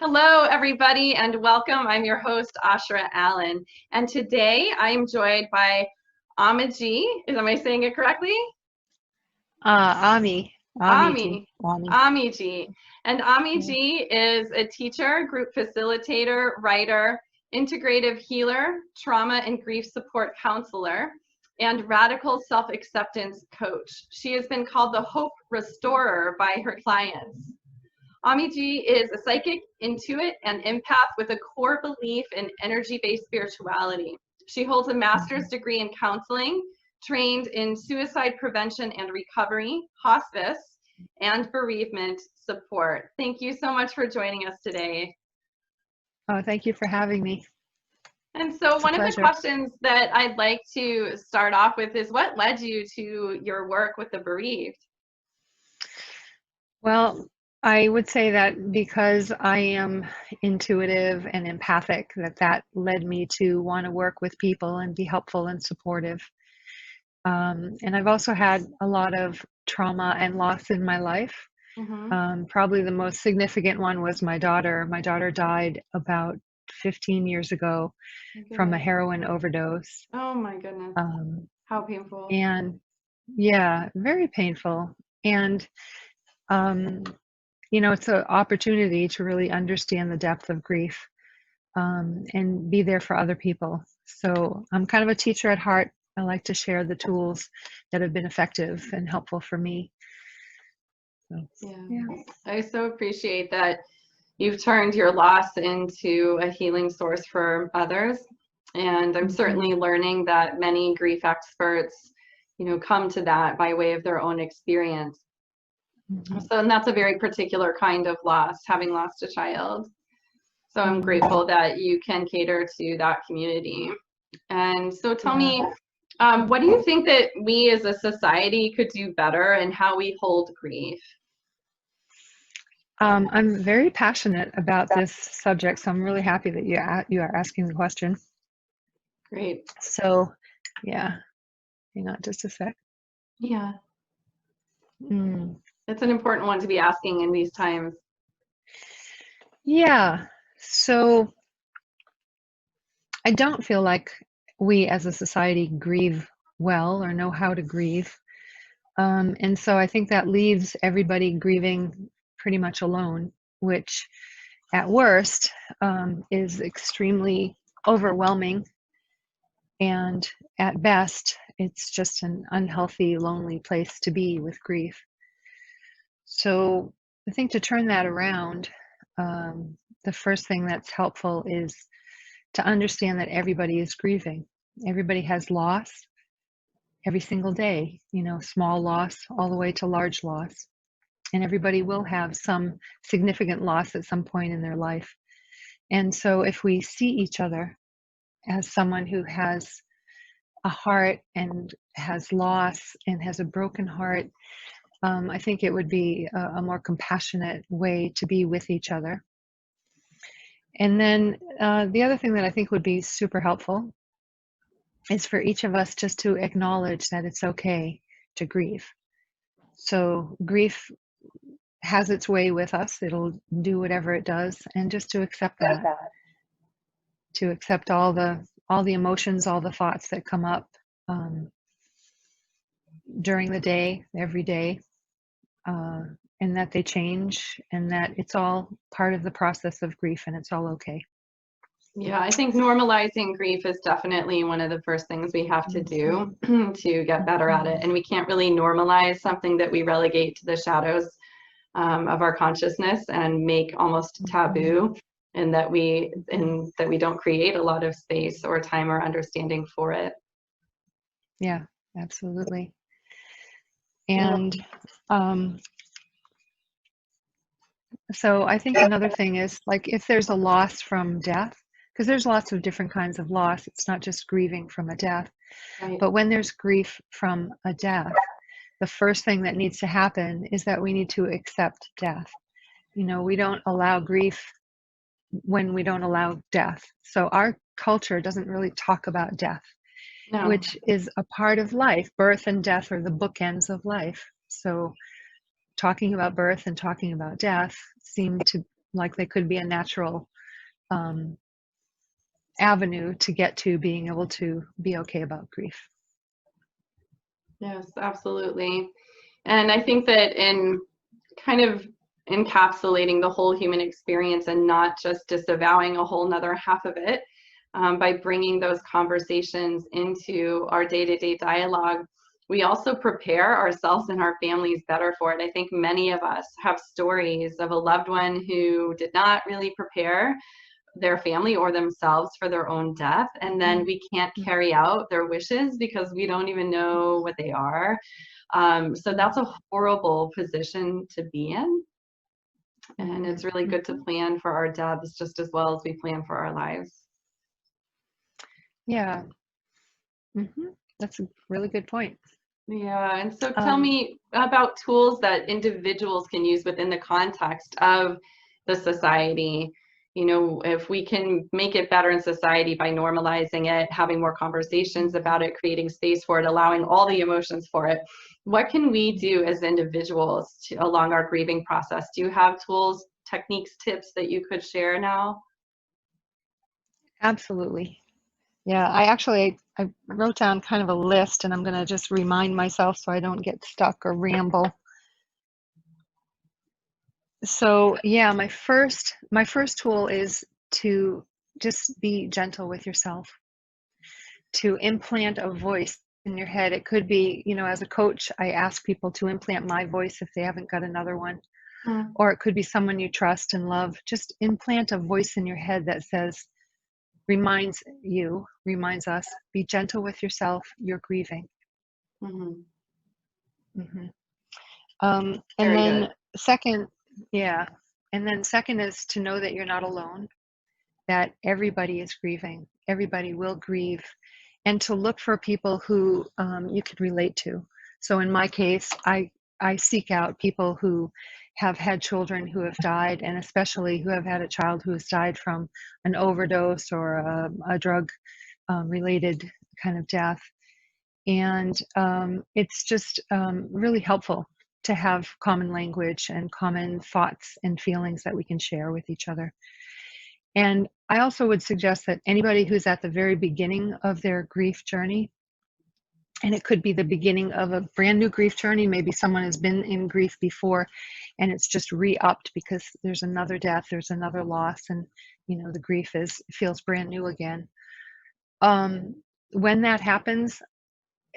Hello, everybody, and welcome. I'm your host, Asherah Allen, and today I am joined by Ami Ji. Am I saying it correctly? Ami, Ami Ji, Ami, Ami. Ami Ji. And Ami Yeah. Ji is a teacher, group facilitator, writer, integrative healer, trauma and grief support counselor, and radical self-acceptance coach. She has been called the hope restorer by her clients. Ami Ji is a psychic, intuit, and empath with a core belief in energy-based spirituality. She holds a master's degree in counseling, trained in suicide prevention and recovery, hospice, and bereavement support. Thank you so much for joining us today. Oh, thank you for having me. And so It's a one of the pleasure. questions that I'd like to start off with is what led you to your work with the bereaved? Well, I would say that because I am intuitive and empathic, that led me to want to work with people and be helpful and supportive. And I've also had a lot of trauma and loss in my life. Probably the most significant one was my daughter. My daughter died about 15 years ago from a heroin overdose. Oh my goodness. Um, How painful. and yeah, very painful. And um, it's an opportunity to really understand the depth of grief, and be there for other people. So I'm kind of a teacher at heart. I like to share the tools that have been effective and helpful for me. So, Yeah. I so appreciate that you've turned your loss into a healing source for others. And I'm certainly learning that many grief experts, come to that by way of their own experience. So, and that's a very particular kind of loss, having lost a child. So I'm grateful that you can cater to that community. And so tell me, what do you think that we as a society could do better in how we hold grief? I'm very passionate about this subject, so I'm really happy that you are asking the question. Great. So, yeah, hang on just a sec. Yeah. Mm. It's an important one to be asking in these times. Yeah, so I don't feel like we as a society grieve well or know how to grieve. And so I think that leaves everybody grieving pretty much alone, which at worst is extremely overwhelming. And at best, it's just an unhealthy, lonely place to be with grief. So I think to turn that around, the first thing that's helpful is to understand that everybody is grieving. Everybody has loss every single day, small loss all the way to large loss. And everybody will have some significant loss at some point in their life. And so if we see each other as someone who has a heart and has loss and has a broken heart, I think it would be a more compassionate way to be with each other. And then the other thing that I think would be super helpful is for each of us just to acknowledge that it's okay to grieve. So grief has its way with us. It'll do whatever it does, and just to accept that, to accept all the emotions, all the thoughts that come up during the day, every day, and that they change, and that it's all part of the process of grief, and it's all okay. Yeah, I think normalizing grief is definitely one of the first things we have to do to get better at it. And we can't really normalize something that we relegate to the shadows of our consciousness and make almost taboo, and that we don't create a lot of space or time or understanding for it. Yeah, absolutely. And so I think another thing is, like, if there's a loss from death, because there's lots of different kinds of loss, it's not just grieving from a death. Right. But when there's grief from a death, the first thing that needs to happen is that we need to accept death. We don't allow grief when we don't allow death. So our culture doesn't really talk about death, No. which is a part of life. Birth and death are the bookends of life. So talking about birth and talking about death seem to like they could be a natural avenue to get to being able to be okay about grief. Yes, absolutely. And I think that in kind of encapsulating the whole human experience and not just disavowing a whole nother half of it, by bringing those conversations into our day-to-day dialogue, we also prepare ourselves and our families better for it. I think many of us have stories of a loved one who did not really prepare their family or themselves for their own death, and then we can't carry out their wishes because we don't even know what they are. So that's a horrible position to be in. And it's really good to plan for our deaths just as well as we plan for our lives. Yeah. That's a really good point. Yeah, and so tell me about tools that individuals can use within the context of the society. You know, if we can make it better in society by normalizing it, having more conversations about it, creating space for it, allowing all the emotions for it, what can we do as individuals along our grieving process? Do you have tools, techniques, tips that you could share now? Absolutely. Yeah, I wrote down kind of a list, and I'm going to just remind myself so I don't get stuck or ramble. So yeah, my first tool is to just be gentle with yourself, to implant a voice in your head. It could be, you know, as a coach, I ask people to implant my voice if they haven't got another one. Or it could be someone you trust and love. Just implant a voice in your head that says, reminds us, be gentle with yourself, you're grieving. And Very then good. second, and then second is to know that you're not alone, that everybody is grieving, everybody will grieve, and to look for people who you could relate to. So in my case, I seek out people who have had children who have died, and especially who have had a child who has died from an overdose or a drug related kind of death. And it's just really helpful to have common language and common thoughts and feelings that we can share with each other. And I also would suggest that anybody who's at the very beginning of their grief journey, and it could be the beginning of a brand new grief journey, maybe someone has been in grief before and it's just re-upped because there's another death, there's another loss, and you know the grief feels brand new again. When that happens,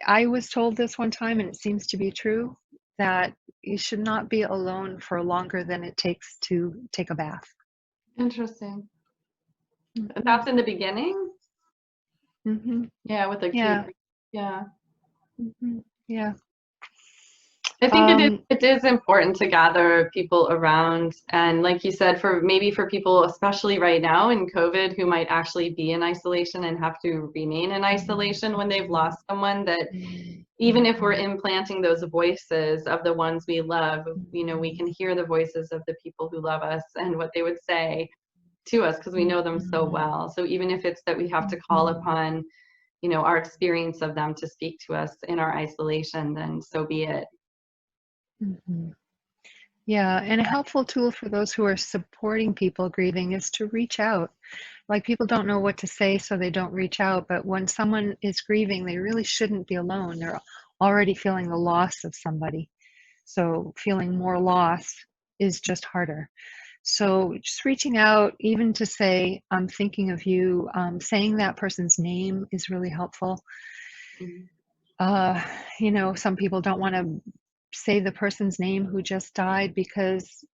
I was told this one time, and it seems to be true, that you should not be alone for longer than it takes to take a bath. Interesting. That's in the beginning? Yeah, with acute. Yeah. Yeah. Yeah. I think it is important to gather people around, and like you said, for people, especially right now in COVID, who might actually be in isolation and have to remain in isolation when they've lost someone, that even if we're implanting those voices of the ones we love, you know, we can hear the voices of the people who love us and what they would say to us because we know them so well. So even if it's that we have to call upon, you know, our experience of them to speak to us in our isolation, then so be it. Yeah, and a helpful tool for those who are supporting people grieving is to reach out. Like, people don't know what to say, so they don't reach out. But when someone is grieving, they really shouldn't be alone. They're already feeling the loss of somebody. So feeling more loss is just harder. So just reaching out, even to say, I'm thinking of you, saying that person's name is really helpful. You know, some people don't want to say the person's name who just died because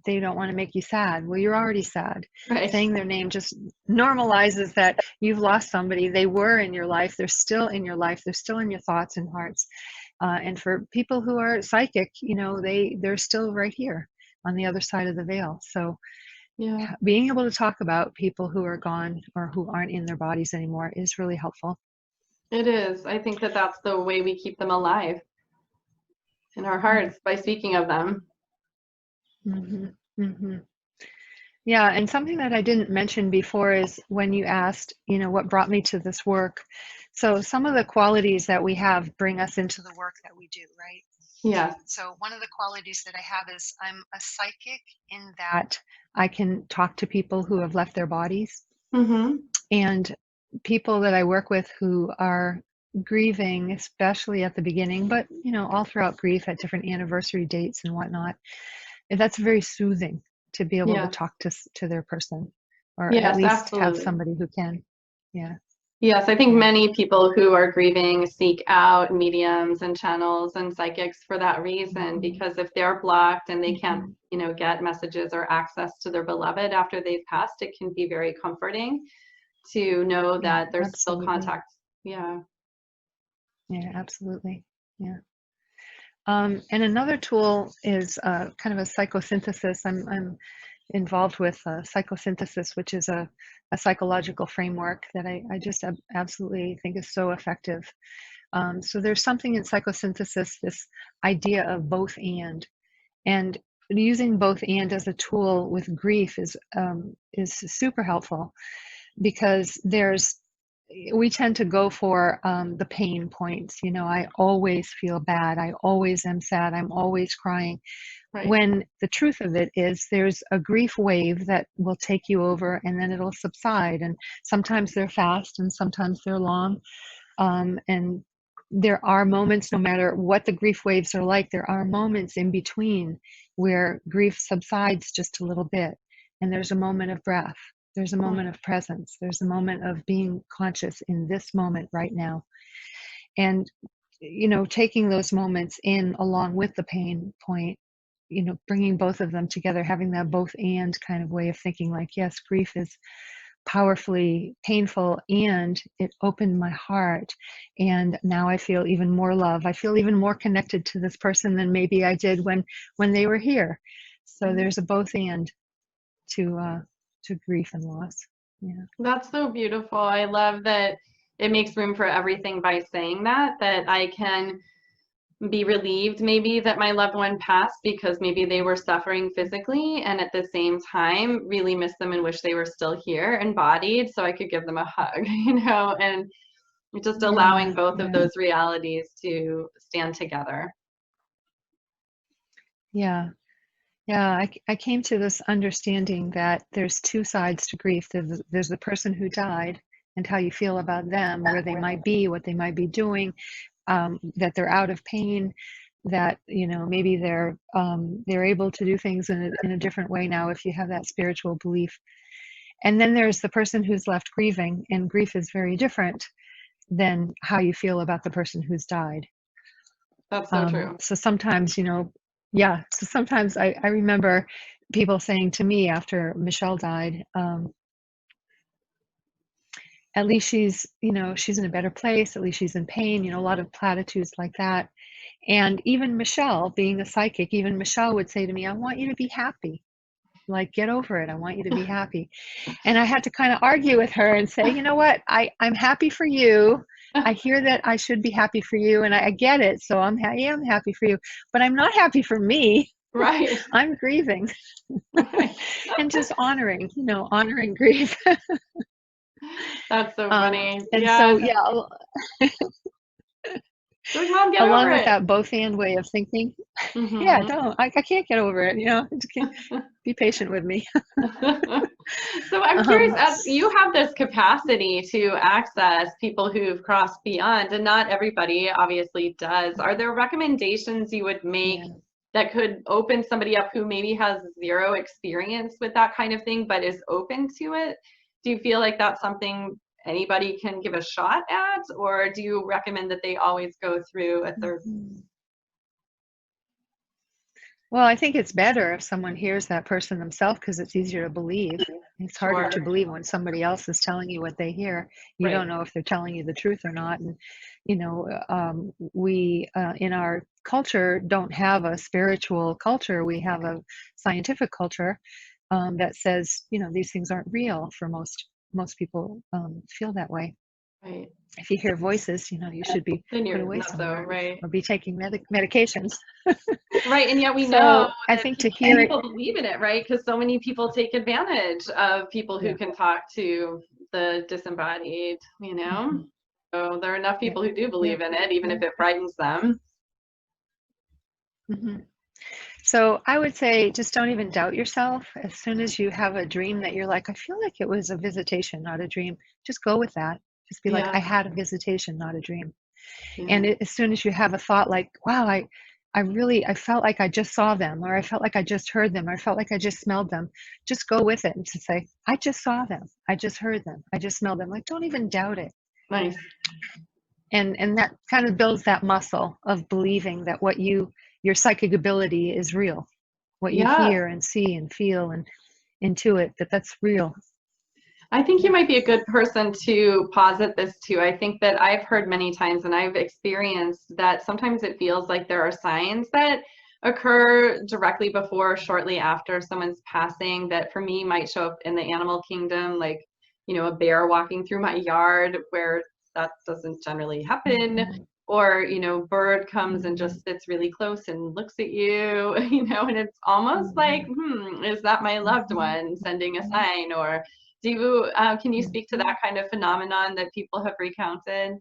they don't want to make you sad. Well, you're already sad. Right. Saying their name just normalizes that you've lost somebody. They were in your life. They're still in your life. They're still in your thoughts and hearts. And for people who are psychic, you know, they're still right here on the other side of the veil. So yeah, being able to talk about people who are gone or who aren't in their bodies anymore is really helpful. it is. I think that that's the way we keep them alive in our hearts, by speaking of them. Yeah, and something that I didn't mention before is when you asked, you know, what brought me to this work. So some of the qualities that we have bring us into the work that we do, right? Yes. So one of the qualities that I have is I'm a psychic in that I can talk to people who have left their bodies, Mm-hmm. and people that I work with who are grieving, especially at the beginning, but all throughout grief at different anniversary dates and whatnot. And that's very soothing to be able to Yeah. talk to their person, or at Yes, least have absolutely. somebody who can. Yeah. Yes, I think Yeah. many people who are grieving seek out mediums and channels and psychics for that reason, Mhm. because if they're blocked and they can't, Mhm. get messages or access to their beloved after they've passed, it can be very comforting to know Yeah, that there's still absolutely. contact. Yeah. Yeah, absolutely. Yeah. And another tool is kind of a psychosynthesis. I'm involved with psychosynthesis, which is a psychological framework that I just absolutely think is so effective. So there's something in psychosynthesis, this idea of both and using both and as a tool with grief is super helpful, because we tend to go for the pain points. I always feel bad. I always am sad. I'm always crying. Right. When the truth of it is, there's a grief wave that will take you over and then it'll subside. And sometimes they're fast and sometimes they're long. And there are moments, no matter what the grief waves are like, there are moments in between where grief subsides just a little bit. And there's a moment of breath. There's a moment of presence. There's a moment of being conscious in this moment right now. And, taking those moments in along with the pain point, bringing both of them together, having that both and kind of way of thinking, like, yes, grief is powerfully painful and it opened my heart, and now I feel even more love. I feel even more connected to this person than maybe I did when they were here. So there's a both and to grief and loss. Yeah. That's so beautiful. I love that it makes room for everything by saying that I can be relieved maybe that my loved one passed because maybe they were suffering physically, and at the same time really miss them and wish they were still here embodied so I could give them a hug, and just allowing Yeah. both of Yeah. those realities to stand together. Yeah. Yeah, I came to this understanding that there's two sides to grief. There's the person who died and how you feel about them, where they might be, what they might be doing, that they're out of pain, that maybe they're able to do things in a different way now if you have that spiritual belief. And then there's the person who's left grieving, and grief is very different than how you feel about the person who's died. That's so true. So sometimes, yeah, so sometimes I remember people saying to me after Michelle died, at least she's in a better place, at least she's in pain, a lot of platitudes like that. And even Michelle, being a psychic, even Michelle would say to me, I want you to be happy. Like, get over it. I want you to be happy. And I had to kind of argue with her and say, you know what? I'm happy for you. I hear that I should be happy for you, and I get it. So I am happy for you, but I'm not happy for me. Right. I'm grieving. Right. And just honoring grief. That's so funny. And Yeah. so, yeah, Like, Mom, get over along with it. that both and way of thinking, yeah, Hmm. I can't get over it. Just be patient with me. So I'm curious, as S- you have this capacity to access people who've crossed beyond, and not everybody obviously does, are there recommendations you would make yeah. that could open somebody up who maybe has zero experience with that kind of thing but is open to it? Do you feel like that's something anybody can give a shot at, or do you recommend that they always go through a third? Mhm. Well, I think it's better if someone hears that person themselves, because it's easier to believe. It's harder Sure. to believe when somebody else is telling you what they hear. You Right. don't know if they're telling you the truth or not. And, we in our culture don't have a spiritual culture. We have a scientific culture that says, these things aren't real. For most people feel that way. Right. If you hear voices, you should be Then put you're away not so somewhere right. or be taking medications. Right, and yet we know So I that think to hear it, people believe in it, right? Because so many people take advantage of people who yeah. can talk to the disembodied, Mhm. So there are enough Yep. people who do Yep. believe in it, even Yeah. if it frightens them. hmm So I would say just don't even doubt yourself. As soon as you have a dream that you're like, I feel like it was a visitation, not a dream, just go with that. Just be like, Yeah, I had a visitation, not a dream. yeah, And as soon as you have a thought like, wow, I felt like I just saw them, or I felt like I just heard them, or I felt like I just smelled them, just go with it and to say, I just saw them, I just heard them, I just smelled them. Like, don't even doubt it. nice. And that kind of builds that muscle of believing that your psychic ability is real. What you Yeah, hear and see and feel and intuit, that's real. I think you Yeah. might be a good person to posit this too. I think that I've heard many times and I've experienced that sometimes it feels like there are signs that occur directly before or shortly after someone's passing that for me might show up in the animal kingdom, like, a bear walking through my yard where that doesn't generally happen. Mhm. Or, bird comes and Mhm. just sits really close and looks at you, and it's almost like, Mhm. is that my loved Mhm. one sending a Mhm. sign? Or can you speak to Mhm. that kind of phenomenon that people have recounted?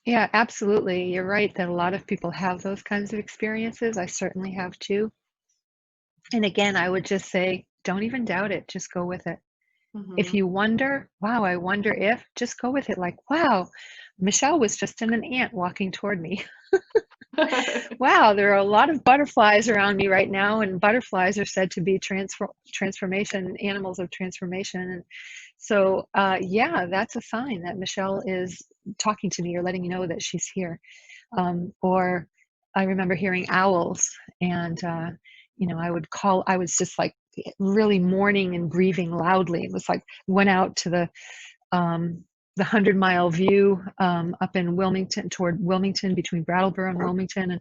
Yeah, absolutely. You're right that a lot of people have those kinds of experiences. I certainly have too. And again, I would just say, don't even doubt it. Just go with it. If Hmm. you wonder, wow, I wonder if, just go with it. Like, wow, Michelle was just in an ant walking toward me. Wow, there are a lot of butterflies around me right now, and butterflies are said to be transformation, animals of transformation. And so, yeah, that's a sign that Michelle is talking to me or letting you know that she's here. Or I remember hearing owls, and I was just like really mourning and grieving loudly. It was like went out to um, the 100-mile view up in Wilmington, toward Wilmington, between Brattleboro and Wilmington. And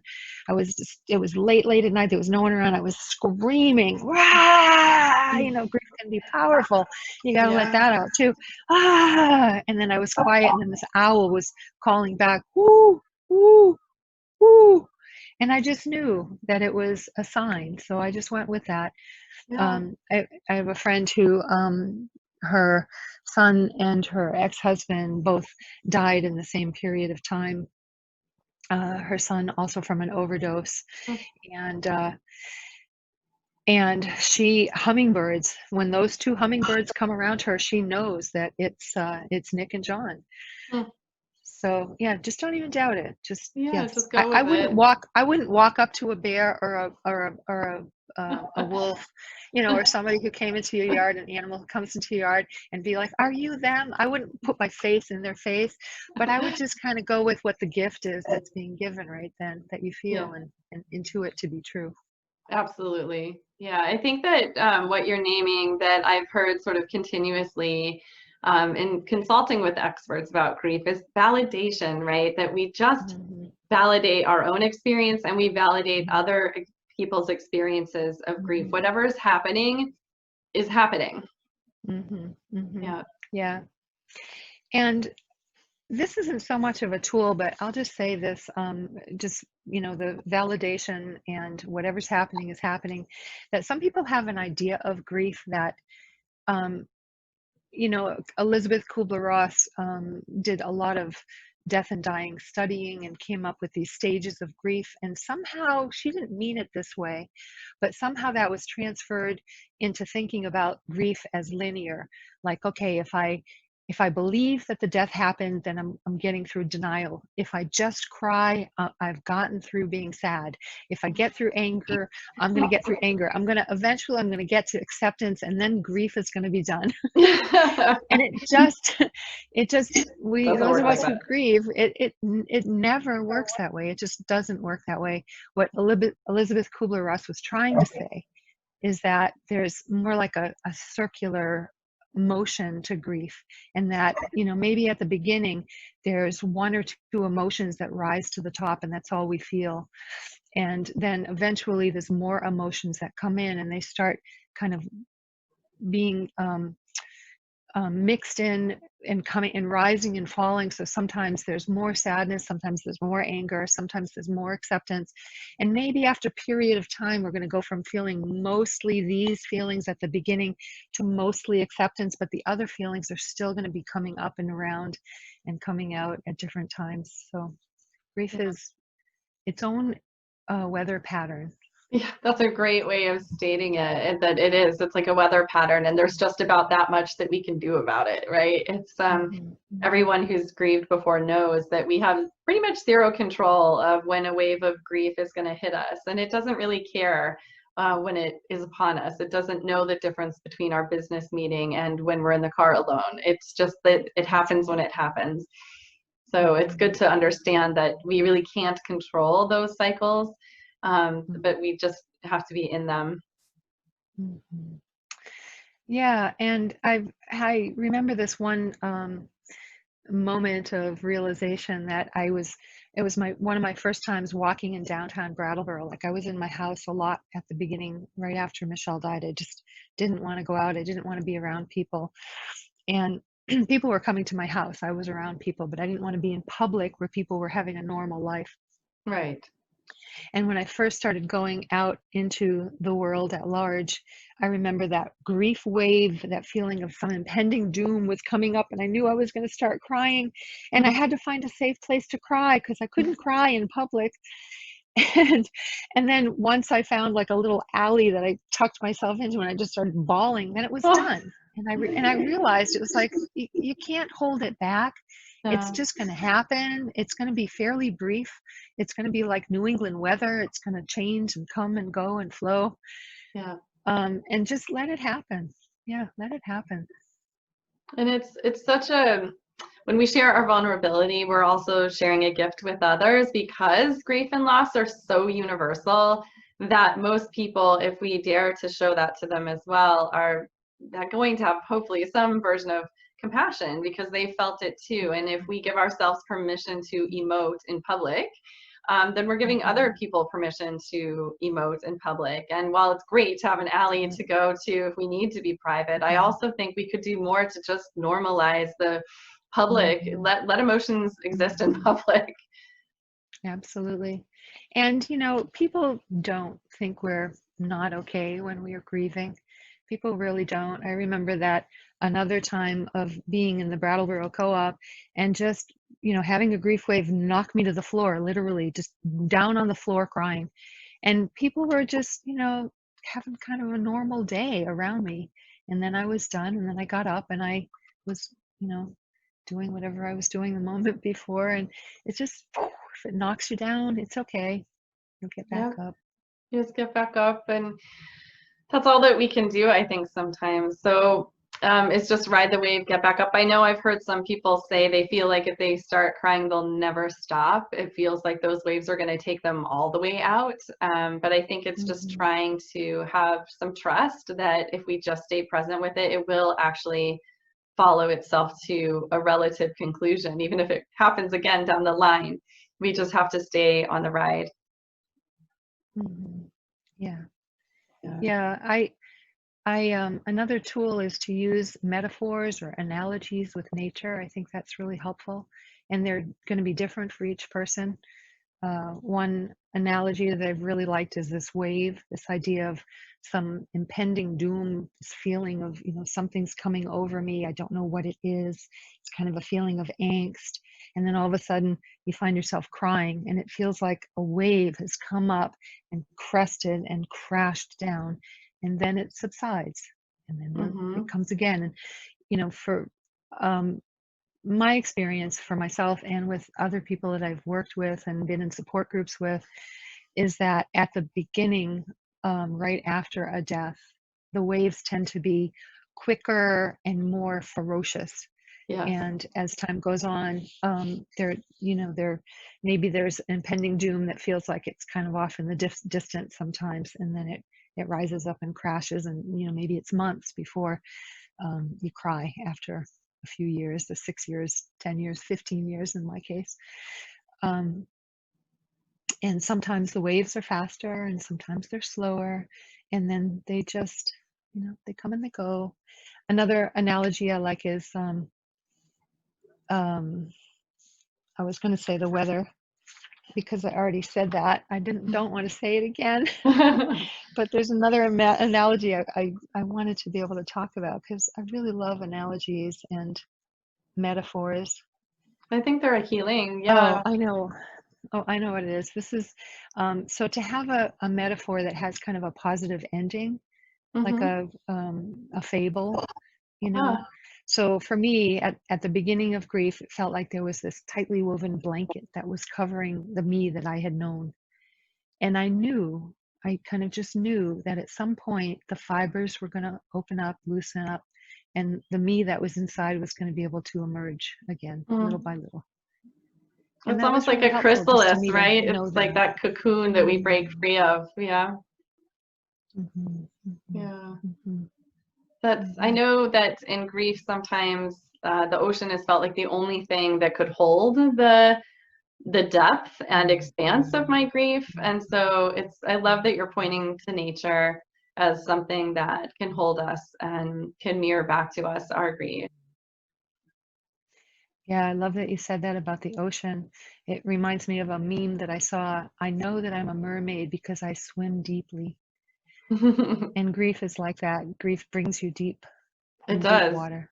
it was late at night. There was no one around. I was screaming, "Rah!" Grief can be powerful. You got to let Yeah. that out too. Ah! And then I was quiet, and then this owl was calling back, "Woo, woo, woo." And I just knew that it was a sign. So I just went with that. Yeah. I have a friend who, her son and her ex-husband both died in the same period of time. Her son also from an overdose, and she hummingbirds. When those two hummingbirds come around her, she knows that it's Nick and John. Mm. So yeah, just don't even doubt it. Just Yeah, yes, just go with it. I wouldn't walk up to a bear a wolf, or somebody who came into your yard, an animal who comes into your yard, and be like, "Are you them?" I wouldn't put my face in their face, but I would just kind of go with what the gift is that's being given right then, that you Yeah, feel and intuit to be true. absolutely. Yeah, I think that what you're naming that I've heard sort of continuously in consulting with experts about grief is validation, right? That we just Hmm. validate our own experience and we validate Hmm. other people's experiences of grief. Hmm. Whatever is happening. Hmm. Hmm. Yeah. Yeah, and this isn't so much of a tool, but I'll just say this, just, the validation and whatever's happening is happening, that some people have an idea of grief that, um, Elizabeth Kubler-Ross did a lot of death and dying studying and came up with these stages of grief. And somehow she didn't mean it this way, but somehow that was transferred into thinking about grief as linear. Like, okay, if I believe that the death happened, then I'm getting through denial. If I just cry, I've gotten through being sad. If I get through anger, I'm going to get through anger. I'm going to get to acceptance, and then grief is going to be done. And we, Doesn't those work of like us who that. grieve, it never works that way. It just doesn't work that way. What Elizabeth Kubler-Ross was trying to say is that there's more like a circular motion to grief, and that, maybe at the beginning there's one or two emotions that rise to the top, and that's all we feel. And then eventually there's more emotions that come in, and they start kind of being mixed in and coming and rising and falling. So sometimes there's more sadness, sometimes there's more anger, sometimes there's more acceptance. And maybe after a period of time, we're going to go from feeling mostly these feelings at the beginning to mostly acceptance, but the other feelings are still going to be coming up and around and coming out at different times. So grief Yeah. its own weather pattern. Yeah, that's a great way of stating it, and that it is. It's like a weather pattern, and there's just about that much that we can do about it, right? It's Mhm, mhm, everyone who's grieved before knows that we have pretty much zero control of when a wave of grief is going to hit us, and it doesn't really care when it is upon us. It doesn't know the difference between our business meeting and when we're in the car alone. It's just that it happens when it happens. So it's good mhm, to understand that we really can't control those cycles, but we just have to be in them. mhm. Yeah, and I remember this one moment of realization that it was my one of my first times walking in downtown Brattleboro. Like I was in my house a lot at the beginning, right after Michelle died. I just didn't want to go out. I didn't want to be around people. And people were coming to my house. I was around people, but I didn't want to be in public where people were having a normal life. Right. And when I first started going out into the world at large, I remember that grief wave, that feeling of some impending doom was coming up, and I knew I was going to start crying. And I had to find a safe place to cry because I couldn't cry in public. And and then once I found like a little alley that I tucked myself into, and I just started bawling, then it was Oh, done. And I realized it was like you can't hold it back. It's yeah, just going to happen. It's going to be fairly brief. It's going to be like New England weather. It's going to change and come and go and flow. yeah. And just let it happen. Yeah, let it happen. And it's such a when we share our vulnerability, we're also sharing a gift with others because grief and loss are so universal that most people, if we dare to show that to them as well, are going to have hopefully some version of compassion because they felt it too. And if we give ourselves permission to emote in public, then we're giving other Mhm. people permission to emote in public. And while it's great to have an alley Right. to go to if we need to be private, I Mhm. also think we could do more to just normalize the public, Mhm. let emotions exist in Mhm. public. Absolutely. And, people don't think we're not okay when we are grieving. People really don't. I remember that another time of being in the Brattleboro Co-op and just, having a grief wave knock me to the floor, literally just down on the floor crying. And people were just, having kind of a normal day around me. And then I was done, and then I got up and I was, doing whatever I was doing the moment before. And it's just, if it knocks you down, it's okay. You'll get back Yeah, up. just get back up, and that's all that we can do, I think, sometimes. So it's just ride the wave, get back up. I know I've heard some people say they feel like if they start crying, they'll never stop. It feels like those waves are going to take them all the way out. But I think it's just Hmm. trying to have some trust that if we just stay present with it, it will actually follow itself to a relative conclusion, even if it happens again down the line. We just have to stay on the ride. Hmm. Yeah. Yeah. Yeah. Another tool is to use metaphors or analogies with nature. I think that's really helpful. And they're going to be different for each person. One analogy that I've really liked is this wave, this idea of some impending doom, this feeling of, something's coming over me. I don't know what it is. It's kind of a feeling of angst. And then all of a sudden you find yourself crying, and it feels like a wave has come up and crested and crashed down. And then it subsides. And then it Hmm. comes again. And, for um, my experience for myself and with other people that I've worked with and been in support groups with is that at the beginning, right after a death, the waves tend to be quicker and more ferocious. Yes. And as time goes on, there maybe there's impending doom that feels like it's kind of off in the distance sometimes, and then it rises up and crashes, and maybe it's months before you cry after a few years, the 6 years, 10 years, 15 years in my case. Um, and sometimes the waves are faster and sometimes they're slower. And then they just, they come and they go. Another analogy I like is um, I was going to say the weather because I already said that. I don't want to say it again. But there's another analogy I wanted to be able to talk about because I really love analogies and metaphors. I think they're a healing. Oh, Yeah. I know. Oh, I know what it is. This is, so to have a metaphor that has kind of a positive ending, like Mm-hmm. a fable, you know. Ah, So for me, at the beginning of grief, it felt like there was this tightly woven blanket that was covering the me that I had known. And I kind of just knew that at some point the fibers were going to open up, loosen up, and the me that was inside was going to be able to emerge again, little mm. by little. And It's that almost was like really a helpful just to chrysalis, me to right? know It's like that. that cocoon that we break Mm, free of. Yeah. mhm, mhm, Yeah. mhm, I mhm, know that in grief, sometimes the ocean has felt like the only thing that could hold the depth and mm, expanse of my grief. mm. And so I love that you're pointing to nature as something that can hold us and can mirror back to us our grief. Yeah, I love that you said that about the ocean. It reminds me of a meme that I saw. I know that I'm a mermaid because I swim deeply. And grief is like that. Grief brings you deep It in deep does. water.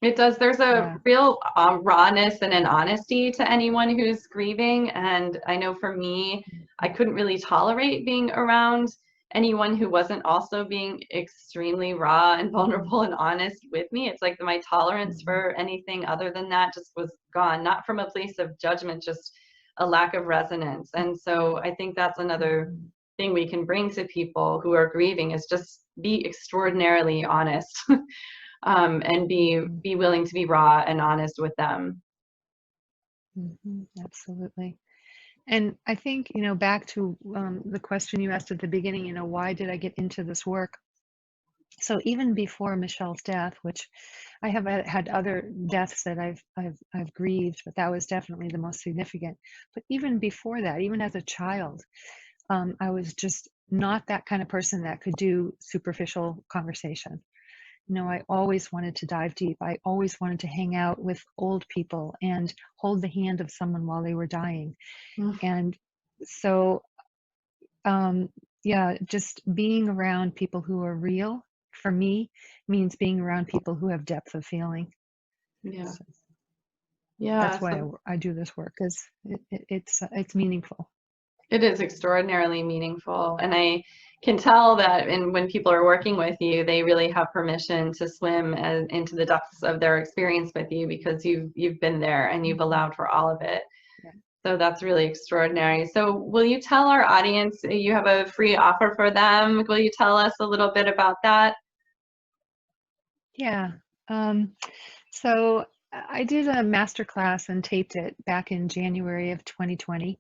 It does. There's a Yeah. real rawness and an honesty to anyone who's grieving. And I know for me, I couldn't really tolerate being around anyone who wasn't also being extremely raw and Mhm, vulnerable and honest with me. It's like my tolerance mhm, for anything other than that just was gone, not from a place of judgment, just a lack of resonance. And so I think that's another mhm, thing we can bring to people who are grieving is just be extraordinarily honest. And mhm, be willing to be raw and honest with them. Absolutely. And I think, back to the question you asked at the beginning, why did I get into this work? So even before Michelle's death, which I have had other deaths that I've grieved, but that was definitely the most significant. But even before that, even as a child, I was just not that kind of person that could do superficial conversation. I always wanted to dive deep. I always wanted to hang out with old people and hold the hand of someone while they were dying. Mm. And so, um, yeah, just being around people who are real for me means being around people who have depth of feeling. Yeah. So Yeah. that's why So I do this work, because it's meaningful. it is extraordinarily meaningful. And I can tell that when people are working with you, they really have permission to swim into the depths of their experience with you because you've been there and you've Mhm. allowed for all of it. Yeah. So that's really extraordinary. So will you tell our audience you have a free offer for them? Will you tell us a little bit about that? Yeah. Um, so I did a master class and taped it back in January of 2020.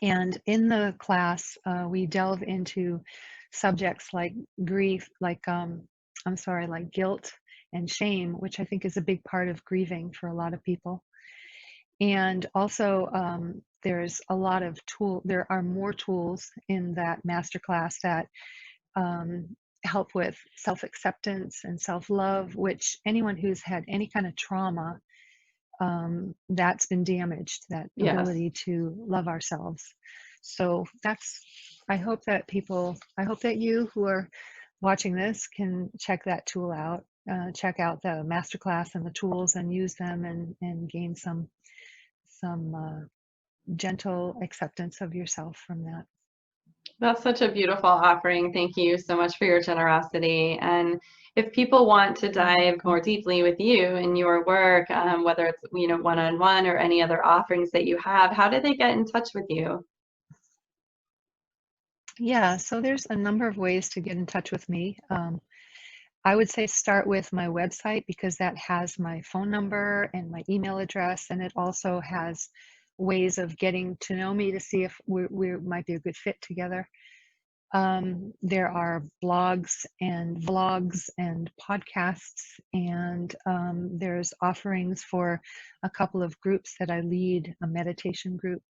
And in the class, we delve into subjects like grief, I'm sorry, like guilt and shame, which I think is a big part of grieving for a lot of people. And also, there are more tools in that masterclass that help with self acceptance and self love, which anyone who's had any kind of trauma that's been damaged, that Yes. ability to love ourselves. So I hope that you who are watching this can check that tool out, check out the masterclass and the tools and use them and gain some gentle acceptance of yourself from that. That's such a beautiful offering. Thank you so much for your generosity. And if people want to You're dive more welcome. deeply with you and your work, whether it's one-on-one or any other offerings that you have, how do they get in touch with you? Yeah, so there's a number of ways to get in touch with me. I would say start with my website because that has my phone number and my email address, and it also has ways of getting to know me to see if we might be a good fit together. There are blogs and vlogs and podcasts, and there's offerings for a couple of groups that I lead, a meditation group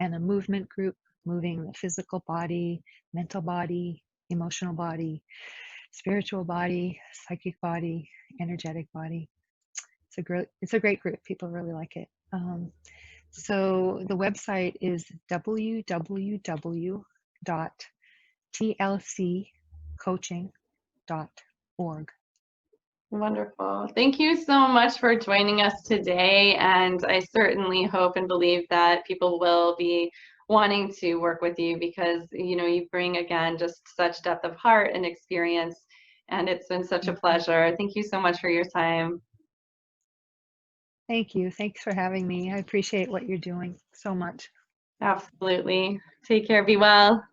and a movement group, moving the physical body, mental body, emotional body, spiritual body, psychic body, energetic body. It's a great group. People really like it. So the website is www.tlccoaching.org. Wonderful. Thank you so much for joining us today. And I certainly hope and believe that people will be wanting to work with you because, you know, you bring, again, just such depth of heart and experience. And it's been such a pleasure. Thank you so much for your time. Thank you. Thanks for having me. I appreciate what you're doing so much. Absolutely. Take care. Be well.